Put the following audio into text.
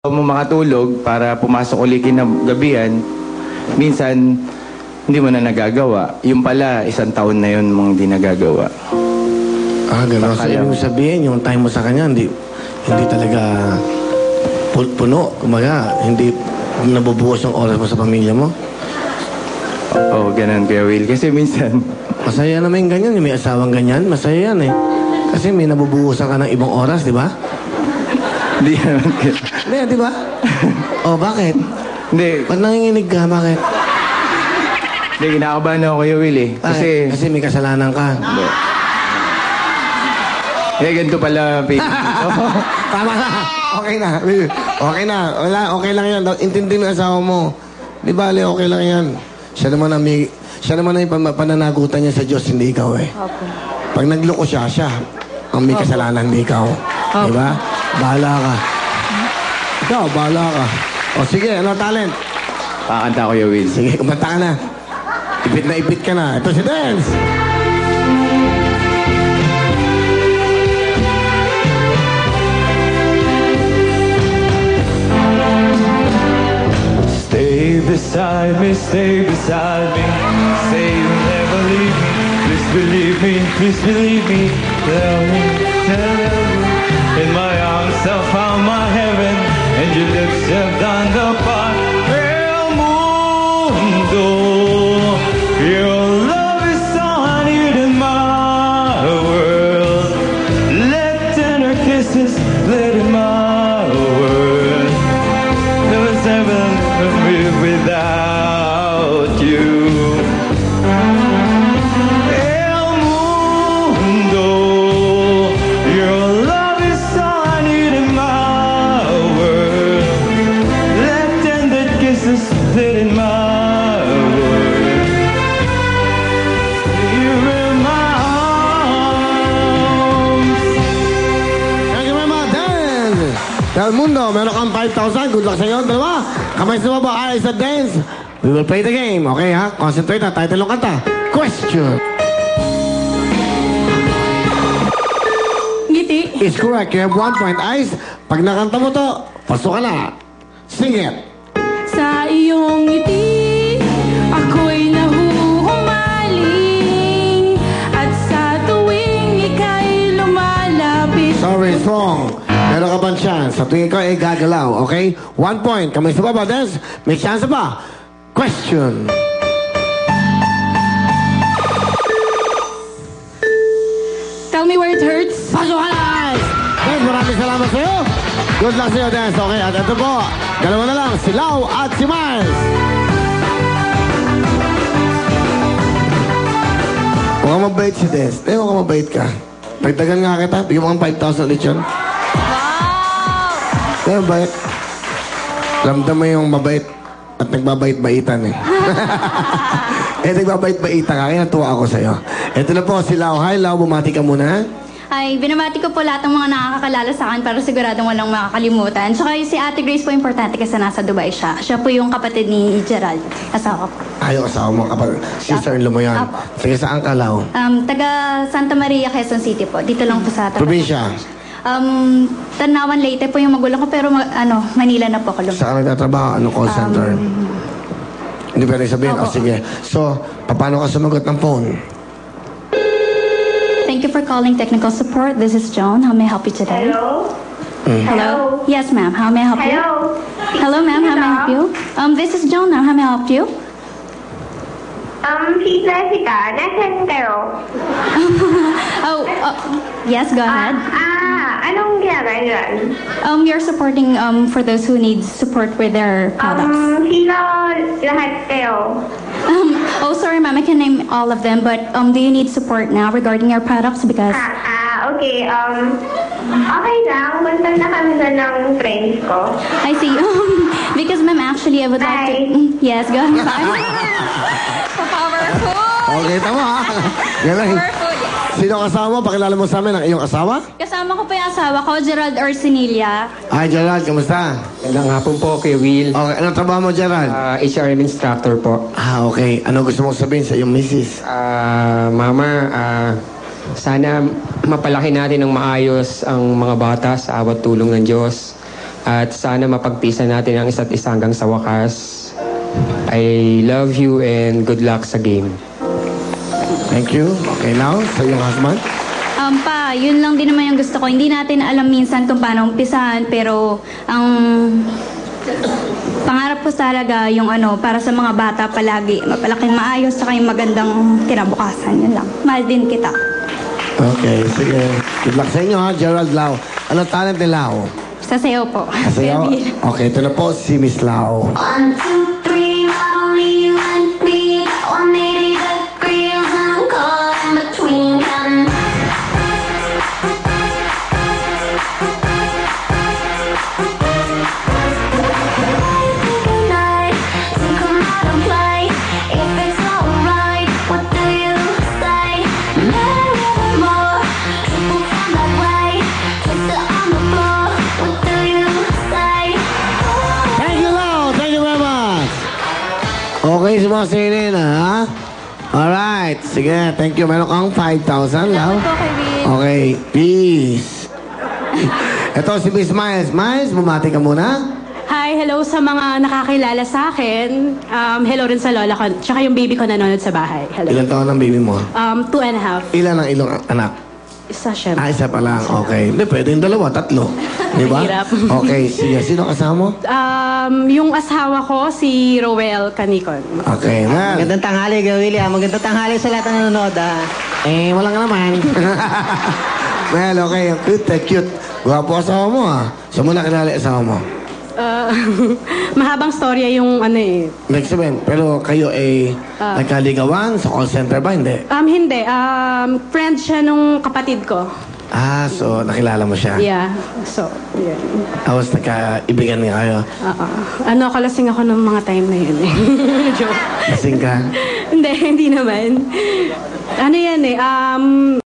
mo makatulog para pumasok uli kinagabihan, minsan hindi mo na nagagawa. Yung pala, 1 taon na yun mong hindi nagagawa. Gano'n. So, ibig sabihin, yung time mo sa kanya, hindi talaga puno. Kumaga, hindi nabubuhos yung oras mo sa pamilya mo. Oo, ganun, Kuya Will. Kasi minsan... Masaya naman yung ganyan. Yung may asawang ganyan, masaya yan eh. Kasi may nabubuhusan ka ng ibang oras, di ba? Hindi naman. Hindi, di ba? Bakit? Hindi. Ba't nanginginig ka? Bakit? Hindi, kinakabahan ako, Kuya Will eh. Kasi may kasalanan ka. Hindi. Ganito pala, Pete. Tama na. Okay na. Okay na. Wala, okay lang yan. Intindi mo yung asawa mo. Di ba, Ale, okay lang yan. Siya naman ang pananagutan niya sa Diyos, hindi ikaw eh. Opo. Pag nagloko siya ang may kasalanan, hindi ikaw. Di ba? Bahala ka. Ikaw, bahala ka. O sige, ano talent? Pakanta, Kuya Will. Sige, kumanta ka na. Ipit na ipit ka na. Ito si Dance. Stay beside me, stay beside me. Say you'll never leave me. Please believe me, please believe me. Tell me, tell me. In my arms I found my heaven, and your lips have done the part. El mundo, your love is all I need in my world. Let tender kisses light in my world. There was heaven without you. El mundo, your love is all I need in my world. Let tender kisses lit in my world. You're in my arms. Thank you very much, Dance. El Mundo, meron kang 5,000. Good luck sa iyo. Dalawa. Kamay sa baba. Ayos sa Dance. We will play the game. Okay ha? Concentrate na. Title ng kanta. Question. Ngiti. Is correct. You have 1 point. Ayos. Pag nakanta mo to, pasok ka na. Sing it. Sa iyong ngiti, ako'y nahuhumaling. At sa tuwing ika'y lumalapit. Sorry, it's wrong. Meron ka bang chance? Sa tuwing ko ay gagalaw. Okay? 1 point. Kamay sa baba, Dance. May chance pa. Question. Tell me where it hurts. Pasok ka na! Dance, maraming salamat sa iyo. Good luck sa iyo, Dance. Okay, at ito po. Dalawa na lang, si Lau at si Miles. Mukhang mabait si Dance. Mukhang mabait ka. Pagdagan nga kita, bigyan mo kang 5,000 ulit yun. Wow! Mabait. Ramdam mo yung mabait at nagbabait-baitan eh. Nagbabait-baitan ka, kaya natuwa ako sa'yo. Ito na po si Lau. Hi, Lau. Bumati ka muna. Ay, binabati ko po lahat ng mga nakakakalala sa akin para siguradong walang makakalimutan. Tsaka si Ate Grace po importante kasi nasa Dubai siya. Siya po yung kapatid ni Gerald. Asawa ko. Ayaw, asawa mo kapag sister-in-law mo yan. Apo. Sige, saan ka, Lau? Taga Santa Maria, Quezon City po. Dito lang po sa Probinsya? Tanawan Leyte po yung magulang ko pero Manila na po ako lumaki. Saan ka nagtatrabaho? Anong call center? Hindi pwede sabihin. Opo. Sige. So, paano ka sumagot ng phone? Thank you for calling technical support. This is Joan. How may I help you today? Hello? Hello? Yes, ma'am. How may I help you? Hello? Hello, ma'am. How may I help you? This is Joan now. How may I help you? Si Jessica. Nasaan kayo? Yes, go ahead. Anong ginagawa dyan? You're supporting for those who need support with their products. Sino lahat kayo? Sorry, ma'am. I can name all of them, but do you need support now regarding your products? Because Okay. Okay lang. Punta na kami doon ng friends ko. I see. Because, ma'am, actually, I would like to. Yes, go ahead. Powerful. Okay, tama ha. Galing. Powerful. Sino kasama mo? Pakilala mo sa amin ang iyong asawa? Kasama ko po yung asawa ko, Gerald Orsinilla. Hi, Gerald. Kamusta? Magandang hapon po kay Will. Okay, anong trabaho mo, Gerald? HRM instructor po. Okay. Ano gusto mong sabihin sa iyong misis? Mama, sana mapalaki natin ng maayos ang mga bata sa awat tulong ng Diyos. At sana mapagtiisan natin ang isa't isa hanggang sa wakas. I love you and good luck sa game. Thank you. Okay, now, sa iyong husband. Yun lang din naman yung gusto ko. Hindi natin alam minsan kung paano umpisahan, pero ang pangarap ko talaga yung para sa mga bata palagi, mapalaking maayos, saka yung magandang kinabukasan. Yun lang. Mahal din kita. Okay, sige. Good luck sa inyo ha, Gerald Lau. Ano talent ni Lau? Sa sayo po. Kasi okay, ito na po si Miss Lau. 1, 2, 3, only you and me. 180 degrees, I'm caught in between them. Night, to come out and play. If it's alright, what do you say? Never more, triple time that way. Twist it on the floor, what do you say? Thank you, Lau. Thank you very much. Okay, sumasinin ha? Alright, sige. Thank you. Meron kang 5,000, Lau. Salamat po kay Will. Okay, peace. Ito si Miss Miles. Miles, bumati ka muna. Hi, hello sa mga nakakilala sa akin. Hello rin sa lola ko. Tsaka yung baby ko nanonood sa bahay. Hello. Ilan taon ang baby mo? 2.5. Ilan ang ilong anak? Isa siya. Isa pa lang. Okay. Hindi, pwede yung dalawa, tatlo. Di ba? Hirap. Okay, sige. Sino kasama mo? Yung asawa ko, si Roel Canicon. Okay, Mel. Magandang tanghali, William. Magandang tanghali sa lahat ng nanonood. Wala nga naman. Mel, okay. Ang cute, cute. Gwapo asawa mo, Saan mo nakilala yung asawa mo? Mahabang storya yung Next event. Pero kayo nagkaligawan sa call center ba? Hindi. Hindi. Friend siya nung kapatid ko. So nakilala mo siya. Yeah. So, yeah. Tapos nagkaibigan niya kayo. Kalasing ako ng mga time na yun. Joke. Lasing ka. Hindi naman. Yan